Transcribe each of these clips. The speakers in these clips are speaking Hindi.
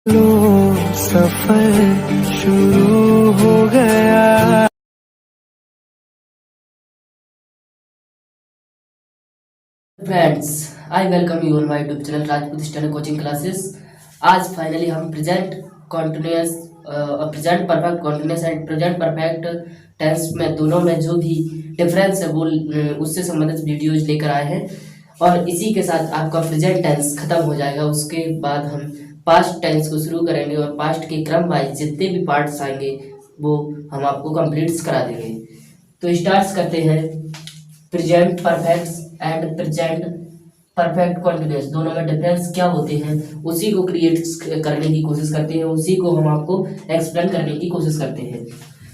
लो सफर शुरू हो गया। Friends, I welcome you on my YouTube channel Rajput study coaching classes. आज फाइनली हम present continuous present perfect continuous and present perfect tense में दोनों में जो भी डिफरेंस है वो उससे संबंधित वीडियोज लेकर आए हैं। और इसी के साथ आपका प्रेजेंट टेंस खत्म हो जाएगा। उसके बाद हम पास्ट टेंस को शुरू करेंगे और पास्ट के क्रम वाइज जितने भी पार्ट्स आएंगे वो हम आपको कंप्लीट करा देंगे। तो स्टार्ट करते हैं। Present perfect and present perfect continuous दोनों में डिफरेंस क्या होते हैं उसी को क्रिएट करने की कोशिश करते हैं, उसी को हम आपको एक्सप्लेन करने की कोशिश करते हैं।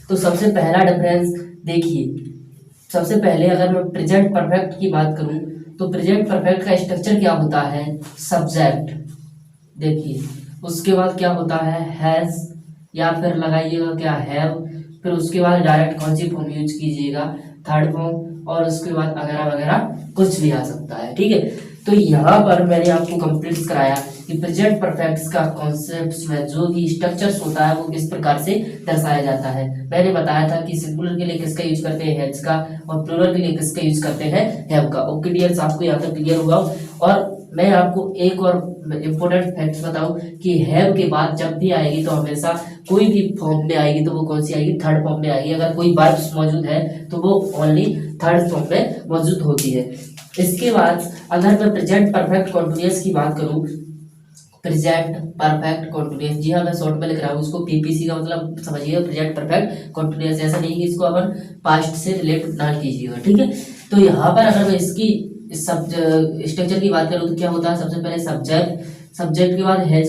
तो सबसे पहला डिफरेंस देखिए, सबसे पहले अगर मैं प्रेजेंट परफेक्ट की बात करूं तो प्रेजेंट परफेक्ट का स्ट्रक्चर क्या होता है, सब्जेक्ट देखिए, उसके बाद क्या होता है हैज या फिर लगाइएगा क्या हैव, फिर उसके बाद डायरेक्ट कौन सी फॉर्म यूज कीजिएगा, थर्ड फॉर्म, और उसके बाद वगैरह वगैरह कुछ भी आ सकता है। ठीक है, तो यहाँ पर मैंने आपको कंप्लीट कराया कि प्रेजेंट परफेक्ट का कॉन्सेप्ट में जो भी स्ट्रक्चर्स होता है वो किस प्रकार से दर्शाया जाता है। मैंने बताया था कि सिंगुलर के लिए किसका यूज करते हैं हैज का, और प्लूरल के लिए किसका यूज करते हैं हैव का। ओके डियर्स, आपको यहाँ तक क्लियर हुआ। और मैं आपको एक और इम्पोर्टेंट फैक्ट्स बताऊं कि हैव के बाद जब भी आएगी तो हमेशा कोई भी फॉर्म में आएगी तो वो कौन सी आएगी, थर्ड फॉर्म में आएगी। अगर कोई वर्ब्स मौजूद है तो वो ओनली थर्ड फॉर्म में मौजूद होती है। इसके बाद अगर मैं प्रेजेंट परफेक्ट कॉन्टिन्यूअस की बात करूं, प्रेजेंट परफेक्ट कॉन्टिन्यूअस, जी हाँ मैं शॉर्ट में लिख रहा हूँ उसको, पीपीसी का मतलब समझिएगा प्रेजेंट परफेक्ट कॉन्टिन्यूअस। ऐसा नहीं कि इसको अपन पास्ट से रिलेट ना कीजिएगा। ठीक है, तो यहाँ पर अगर मैं इसकी सब स्ट्रक्चर की बात करूँ तो क्या होता है, सबसे पहले सब्जेक्ट, सब्जेक्ट के बाद हैज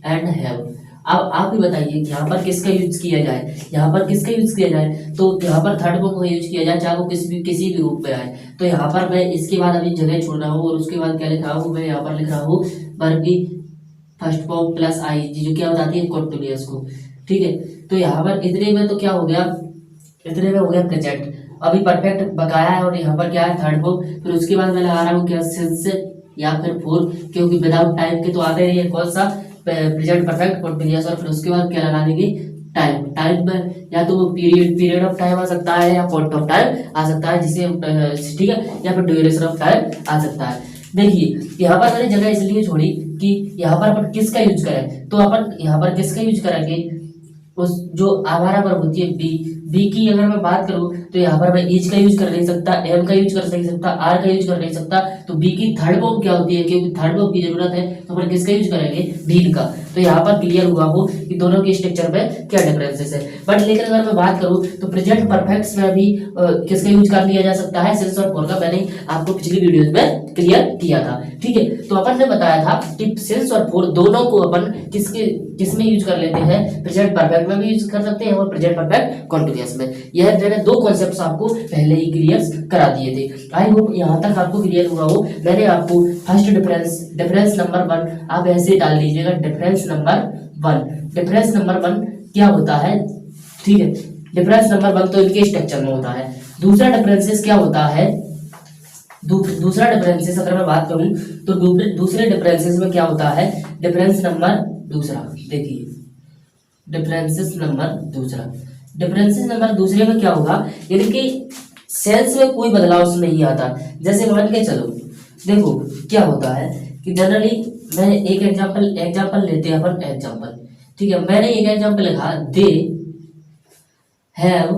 एंड हैव। अब आप ही बताइए यहाँ पर किसका यूज किया जाए, यहाँ पर किसका यूज किया जाए, तो यहाँ पर थर्ड फॉर्म का यूज किया जाए, चाहे वो किसी भी रूप में आए। तो यहाँ पर मैं इसके बाद अभी जगह छोड़ रहा हूँ और उसके बाद क्या लिख रहा हूँ, मैं यहाँ पर लिख रहा हूँ वर्ब की फर्स्ट फॉर्म प्लस आई जो क्या बताती है कॉन्टिन्यूअस को। ठीक है, तो यहाँ पर इतने में तो क्या हो गया, इतने में हो गया प्रेजेंट। अभी परफेक्ट बकाया है और यहाँ पर क्या है थर्ड फॉर्म। फिर उसके बाद मैं लगा रहा हूँ क्या सिंस या फिर फोर, क्योंकि विदाउट टाइम के तो आते नहीं है कौन सा प्रेजेंट परफेक्ट कॉन्टिन्यूअस। और फिर उसके बाद क्या लगा देंगे टाइम, टाइम में या तो वो पीरियड ऑफ टाइम आ सकता है या पॉइंट ऑफ टाइम आ सकता है जिसे ठीक है, या फिर ड्यूरेशन ऑफ टाइम आ सकता है। देखिए यहाँ पर मैंने जगह इसलिए छोड़ी कि यहाँ पर अपन किसका यूज करें, तो अपन यहाँ पर किसका यूज करेंगे, उस जो आवारा वर्ब होती है बी की अगर मैं बात करूं तो यहाँ पर मैं इज का यूज कर नहीं सकता, एम का यूज कर नहीं सकता, आर का यूज कर नहीं सकता। तो बी की थर्ड फॉर्म क्या होती है, क्योंकि थर्ड फॉर्म की जरूरत है तो अपन किसका यूज करेंगे, बीन का। तो यहाँ पर क्लियर हुआ हो कि दोनों के स्ट्रक्चर में क्या डिफरेंसेस है। बट लेकिन अगर मैं बात करूं तो प्रेजेंट परफेक्ट में भी किसका यूज कर लिया जा सकता है, सिंस और फॉर का। मैंने आपको पिछली वीडियोस में क्लियर किया था। ठीक है, तो अपन ने बताया था कि सिंस और फॉर दोनों को अपन किसमें यूज कर लेते हैं, प्रेजेंट परफेक्ट में भी यूज कर सकते हैं और प्रेजेंट परफेक्ट कॉन्टिन्यूअस में। यह मैंने दो कॉन्सेप्ट्स आपको पहले ही क्लियर करा दिए थे। आई होप यहाँ तक आपको क्लियर हुआ हो। मैंने आपको फर्स्ट डिफरेंस नंबर 1 आप ऐसे डाल लीजिएगा, डिफरेंस नंबर 1, डिफरेंस नंबर 1 क्या होता है। ठीक है, डिफरेंस नंबर 1 तो इनके स्ट्रक्चर में होता है। दूसरा डिफरेंसेस क्या होता है, दूसरा डिफरेंसेस अगर मैं बात करूं तो दूसरे डिफरेंसेस में क्या होता है, डिफरेंस नंबर दूसरा देखिए, डिफरेंसेस नंबर दूसरा, डिफरेंसेस नंबर दूसरे में क्या होगा, यानी कि सेंस में कोई बदलाव नहीं आता। जैसे मान के चलो, देखो क्या होता है कि जनरली मैं एक एग्जांपल लेते हैं अपन एग्जांपल। ठीक है, मैंने एक एग्जांपल लिखा, they have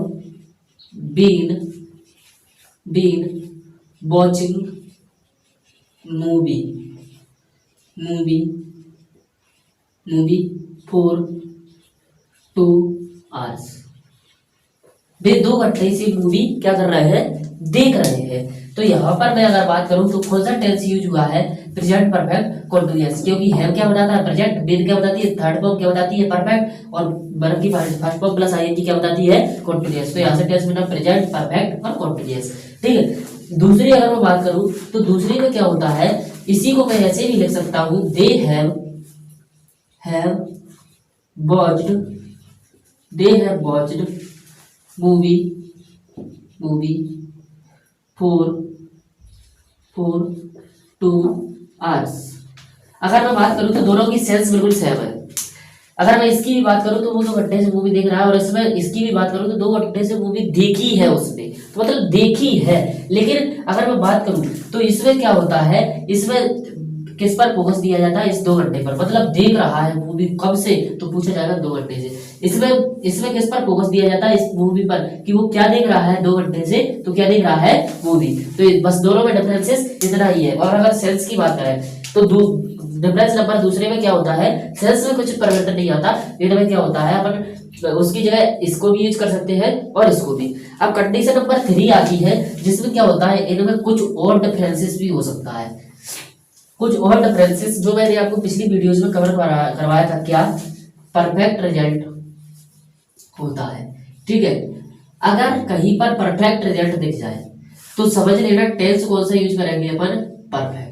been watching movie for 2 hours. वे 2 घंटे से मूवी क्या कर रहे हैं, देख रहे हैं। तो यहाँ पर मैं अगर बात करूं तो कौन सा टेंस यूज हुआ है, प्रेजेंट परफेक्ट कॉन्टिन्यूअस, क्योंकि हैव क्या बताता है प्रेजेंट, बीन क्या बताती है थर्ड फॉर्म क्या बताती है परफेक्ट, और वर्ब की फर्स्ट फॉर्म प्लस आईएनजी क्या बताती है कॉन्टिन्यूअस। तो यहाँ से टेंस बना प्रेजेंट परफेक्ट और कॉन्टिन्यूअस। ठीक है, दूसरी अगर मैं बात करूं तो दूसरी में क्या होता है, इसी को मैं ऐसे भी लिख सकता हूं, they have watched movie for 2 hours. अगर मैं बात करूं तो दोनों की सेंस बिल्कुल सेम है। अगर मैं इसकी भी बात करूं तो वो 2 घंटे से मूवी देख रहा है, और इसमें इसकी भी बात करूं तो 2 घंटे से मूवी देखी है उसने, तो मतलब देखी है। लेकिन अगर मैं बात करूं तो इसमें क्या होता है, इसमें किस पर फोकस दिया जाता है, इस 2 घंटे पर, मतलब देख रहा है मूवी कब से, तो पूछा जाएगा 2 घंटे से। इसमें इसमें किस पर फोकस दिया जाता है, इस मूवी पर, कि वो क्या देख रहा है 2 घंटे से, तो क्या देख रहा है, मूवी। तो बस दोनों में डिफरेंसेस इतना ही है। और अगर सेल्स की बात करें तो डिफरेंस नंबर दूसरे में क्या होता है, सेल्स में कुछ परिवर्तन नहीं आता, में क्या होता है, अपन उसकी जगह इसको भी यूज कर सकते हैं और इसको भी। अब कंडीशन नंबर 3 आती है, जिसमें क्या होता है, इनमें कुछ और डिफरेंसेस भी हो सकता है, कुछ और डिफरेंसेस जो मैंने आपको पिछली वीडियोस में कवर करवाया था। क्या परफेक्ट रिजल्ट होता है, ठीक है। अगर कहीं पर परफेक्ट रिजल्ट दिख जाए तो समझ लेना टेंस कौन सा यूज करेंगे अपन, परफेक्ट,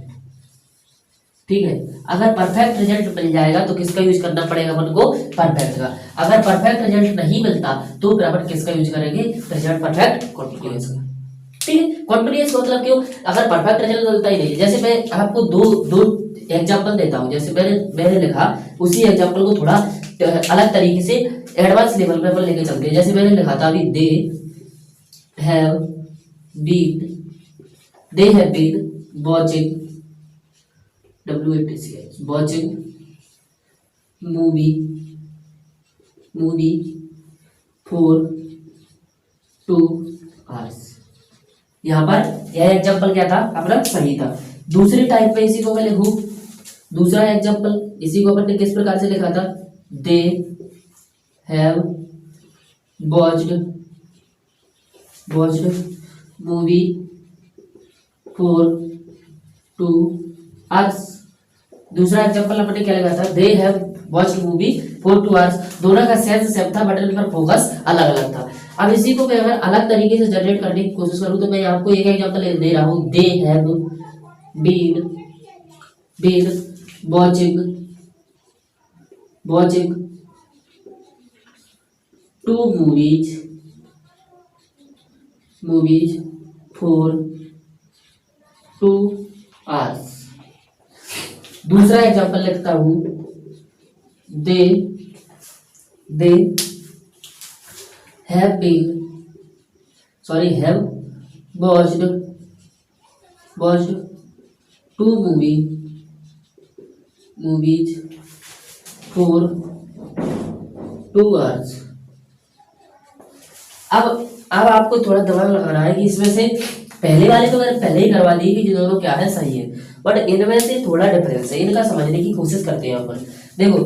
ठीक है। अगर परफेक्ट रिजल्ट मिल जाएगा तो किसका यूज करना पड़ेगा अपन को, परफेक्ट का। अगर परफेक्ट रिजल्ट नहीं मिलता तो फिर अपन किसका यूज करेंगे, प्रेजेंट परफेक्ट कंटीन्यूअस का, ठीक है। कंटीन्यूअस मतलब क्यों, अगर परफेक्ट रिजल्ट मिलता ही नहीं। जैसे मैं आपको दो एग्जांपल देता हूं, जैसे मैंने लिखा, उसी एग्जांपल को थोड़ा अलग तरीके से एडवांस लेवल पे अपन लेके चलते हैं। जैसे मैंने लिखा था अभी, they have been watching watching movie for 2 hours. यहाँ पर यह एग्जांपल क्या था अपना, सही था। दूसरी टाइप में इसी को मैं लिखूं, दूसरा एग्जांपल इसी को अपन ने किस प्रकार से लिखा था, they have watched movie for 2 hours. दूसरा एग्जांपल अपने क्या लगा था, they have watched movie for 2 hours. दोनों का सेंस सेम था, बट पर फोकस अलग अलग था। अब इसी को मैं अगर अलग तरीके से जनरेट करने की कोशिश करूं तो मैं आपको एक एग्जांपल दे रहा हूं, they have been watching 2 movies for 2 hours. दूसरा एग्जांपल लिखता हूं, they have watched 2 movies for 2 hours। अब आपको थोड़ा दिमाग लगाना है कि इसमें से पहले वाले तो मैंने पहले ही करवा दी कि जो दोनों क्या है, सही है, बट इनमें से थोड़ा डिफरेंस है, इनका समझने की कोशिश करते हैं अपन। देखो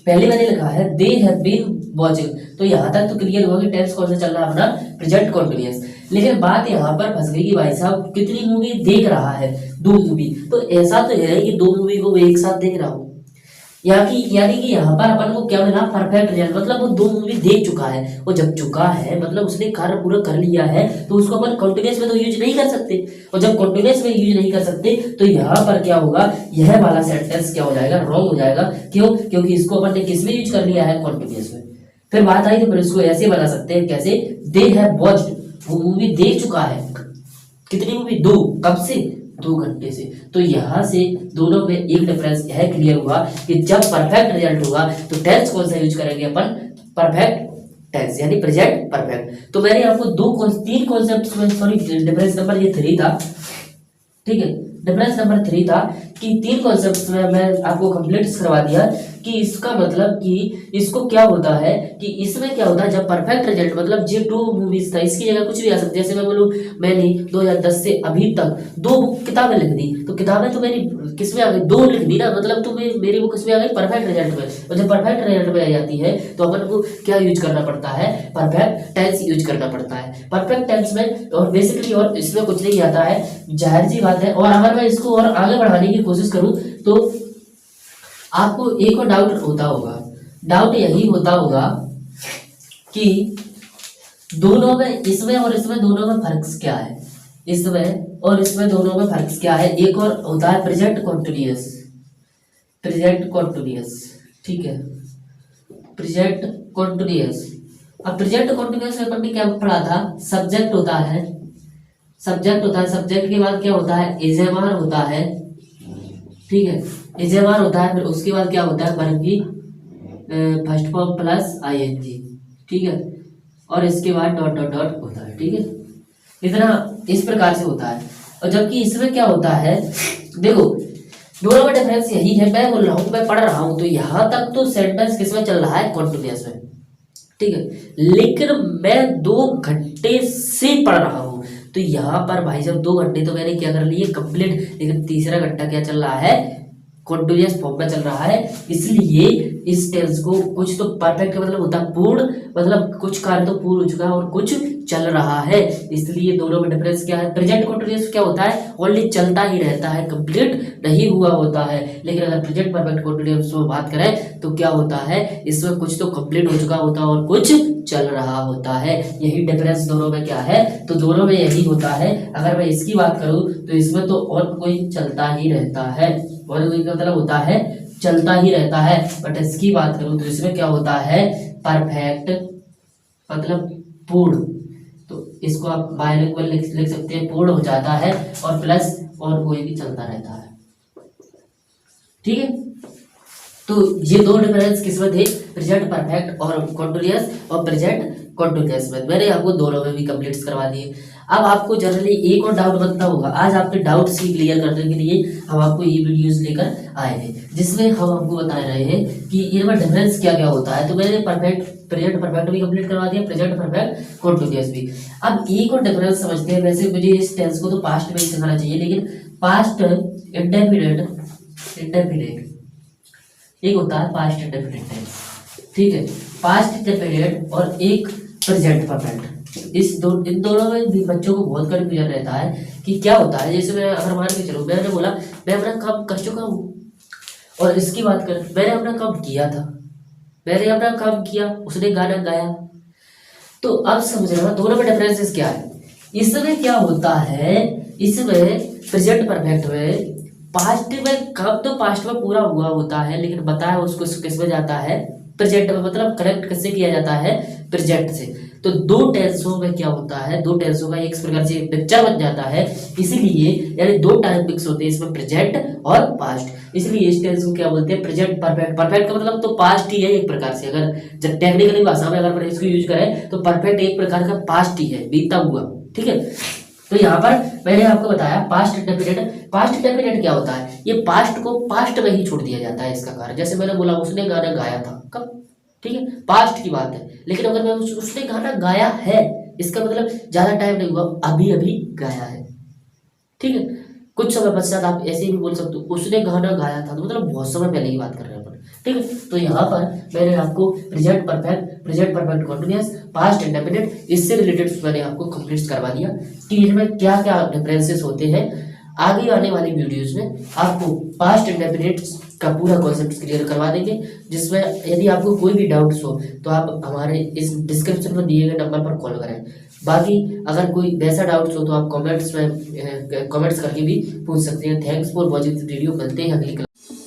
पहले मैंने लिखा है दे हैव बीन वॉचिंग, तो यहाँ तक तो क्लियर हुआ कि टेंस कौन सा चल रहा है अपना, प्रेजेंट कंटीन्यूअस। लेकिन बात यहाँ पर फंस गई कि भाई साहब कितनी मूवी देख रहा है, 2 मूवी। तो ऐसा तो है कि 2 मूवी को वो एक साथ देख रहा हूँ, यानी कि यहाँ पर अपन को क्या मिला, परफेक्ट रिजल्ट, मतलब वो 2 मूवी देख चुका है। वो जब चुका है मतलब उसने कार्य पूरा कर लिया है, तो उसको अपन कंटिन्यूअस में तो यूज नहीं कर सकते। और जब कंटिन्यूअस में यूज नहीं कर सकते तो यहाँ पर क्या होगा, यह वाला सेंटेंस क्या हो जाएगा, रॉन्ग हो जाएगा। क्यों, क्योंकि इसको अपन ने किस में यूज कर लिया है, कंटिन्यूअस में। फिर बात आई तो फिर इसको ऐसे बना सकते हैं, कैसे, दे हैव वॉच्ड, वो मूवी देख चुका है, कितनी मूवी, 2, कब से, 2 घंटे से। तो यहाँ से दोनों में एक डिफरेंस यह क्लियर हुआ कि जब परफेक्ट रिजल्ट होगा तो टेंस कौन सा यूज करेंगे अपन, परफेक्ट टेंस, यानी प्रेजेंट परफेक्ट। तो मैंने आपको 3 कॉन्सेप्ट में, सॉरी डिफरेंस नंबर ये 3 था, ठीक है। डिफरेंस नंबर 3 था कि 3 कॉन्सेप्ट्स में मैं आपको कंप्लीट करवा दिया कि इसका मतलब कि इसको क्या होता है, कि इसमें क्या होता है जब परफेक्ट रिजल्ट, मतलब जो 2 मूवीज था, इसकी जगह कुछ भी आ सकती है। जैसे मैं बोलूं मैंने 2010 से अभी तक 2 किताबें लिख दी, तो किताबें तो मेरी किस में आ गई, 2 लिख दी ना, मतलब तो मेरी वो किस में आ गई, परफेक्ट रिजल्ट में। और जब परफेक्ट रिजल्ट में आ जाती है तो अपन को क्या यूज करना पड़ता है, परफेक्ट टेंस यूज करना पड़ता है। परफेक्ट टेंस में और बेसिकली और इसमें कुछ नहीं आता है, जाहिर सी बात है। और अगर मैं इसको और आगे बढ़ाने की कोशिश करूं तो आपको एक और डाउट होता होगा, डाउट यही होता होगा कि दोनों में, इसमें और इसमें दोनों में फर्क क्या है, इसमें और इसमें दोनों में फर्क क्या है। एक और होता है प्रेजेंट कॉन्टिन्यूअस, ठीक है, प्रेजेंट कॉन्टिन्यूअस। अब प्रेजेंट कॉन्टिन्यूअस में अपन ने क्या पढ़ा था, सब्जेक्ट होता है, सब्जेक्ट के बाद क्या होता है, इजेमार होता है, ठीक है, इजेमार होता है। फिर उसके बाद क्या होता है, वर्ब की फर्स्ट फॉर्म प्लस आईएनजी, ठीक है, और इसके बाद डॉट डॉट डॉट होता है, ठीक है। इतना इस प्रकार से होता है। और जबकि इसमें क्या होता है, देखो दोनों में डिफरेंस यही है। मैं बोल रहा हूँ, मैं पढ़ रहा हूँ तो यहाँ तक तो सेंटेंस किसमें चल रहा है, कॉन्टिन्यूअस में, ठीक है। लेकिन मैं 2 घंटे से पढ़ रहा हूँ तो यहाँ पर भाई साहब 2 घंटे तो मैंने क्या कर लिए, कंप्लीट। लेकिन तीसरा घंटा क्या चल रहा है, कॉन्टिन्यूअस फॉर्म में चल रहा है। इसलिए इस टेंस को कुछ तो परफेक्ट मतलब होता है पूर्ण, मतलब कुछ कार्य तो पूर्ण हो चुका है और कुछ चल रहा है। इसलिए दोनों में डिफरेंस क्या है, प्रेजेंट कॉन्टिन्यूअस क्या होता है, ओनली चलता ही रहता है, कंप्लीट नहीं हुआ होता है। लेकिन अगर प्रेजेंट परफेक्ट कॉन्टिन्यूअस में बात करें तो क्या होता है, इसमें कुछ तो कंप्लीट हो चुका होता है और कुछ चल रहा होता है। यही डिफरेंस दोनों में क्या है, तो दोनों में यही होता है। अगर मैं इसकी बात करूं तो इसमें तो और कोई चलता ही रहता है, और कोई का मतलब होता है चलता ही रहता है। बट इसकी बात करूं तो इसमें क्या होता है, परफेक्ट मतलब पूर्ण। तो इसको आप बायलिंगुअल लिख सकते हैं, पूर्ण हो जाता है और प्लस और कोई भी चलता रहता है, ठीक है। तो ये 2 डिफरेंस किसमें थे, प्रेजेंट परफेक्ट और कॉन्टिन्यूअस और प्रेजेंट कॉन्टिन्यूअस में। मैंने आपको दोनों में भी कंप्लीट करवा दिए। अब आपको जनरली एक और डाउट बनता होगा, आज आपके डाउट्स की क्लियर करने के लिए हम आपको ये वीडियोस लेकर आए हैं, जिसमें हम आपको बता रहे हैं कि इनमें डिफरेंस क्या क्या होता है। तो मैंने परफेक्ट प्रेजेंट परफेक्ट भी कंप्लीट करवा दिया, प्रेजेंट परफेक्ट कॉन्टिन्यूअस भी। अब एक और डिफरेंस समझते हैं। वैसे मुझे इस टेंस को तो पास्ट में सिखाना चाहिए, लेकिन पास्ट इंडेफिनिट एक होता है पास्ट इंडेफिनिट टेंस, ठीक है, पास्ट इंडेफिनिट और एक प्रेजेंट परफेक्ट। इन दोनों में भी बच्चों को बहुत कन्फ्यूजन रहता है कि क्या होता है। जैसे मैं अगर मान के चलो, मैंने बोला मैं अपना काम कर चुका हूँ, और इसकी बात करें मैंने अपना काम किया था, मैंने अपना काम किया, उसने गाना गाया। तो अब समझ रहे हो दोनों में डिफरेंसेस क्या है। इसमें क्या होता है, इसमें प्रेजेंट परफेक्ट में पास्ट में कब तो पास्ट में पूरा हुआ होता है, लेकिन बताया उसको किस में जाता है, प्रेजेंट में। मतलब करेक्ट किससे किया जाता है, प्रेजेंट से। तो 2 टेंसों में क्या होता है, 2 टेंसों का एक प्रकार से पिक्चर बन जाता है। इसीलिए यानी 2 टाइप मिक्स होते हैं इसमें, प्रेजेंट और पास्ट। इसलिए इस टेंस को क्या बोलते हैं, प्रेजेंट परफेक्ट। परफेक्ट का मतलब तो पास्ट ही है एक प्रकार से। अगर जब टेक्निकली भाषा में अगर इसको यूज करें तो परफेक्ट एक प्रकार का पास्ट ही है, बीता हुआ, ठीक है। तो यहाँ पर मैंने आपको बताया पास्ट इंडेफिनिट। पास्ट इंडेफिनिट क्या होता है, ये पास्ट को पास्ट में ही छोड़ दिया जाता है इसका कार्य। जैसे मैंने बोला उसने गाना गाया था, कब, ठीक है, पास्ट की बात है। लेकिन अगर मैं उसने गाना गाया है, इसका मतलब ज्यादा टाइम नहीं हुआ, अभी अभी गाया है, ठीक है। कुछ समय पश्चात आप ऐसे भी बोल सकते हो उसने गाना गाया था, तो मतलब बहुत समय पहले की बात कर रहे हैं अपन, ठीक है। तो यहाँ पर मैंने आपको present perfect continuous, past indefinite, इससे रिलेटेड मैंने आपको कंप्लीट करवा दिया कि इनमें क्या क्या डिफरेंसेस होते हैं। आगे आने वाली वीडियोस में आपको पास्ट इंडेफिनिट का पूरा कॉन्सेप्ट क्लियर करवा देंगे, जिसमें यदि आपको कोई भी डाउट्स हो तो आप हमारे इस डिस्क्रिप्शन में दिए गए नंबर पर कॉल करें। बाकी अगर कोई वैसा डाउट्स हो तो आप कमेंट्स करके भी पूछ सकते हैं। Thanks for watching this video. मिलते हैं अगली क्लास।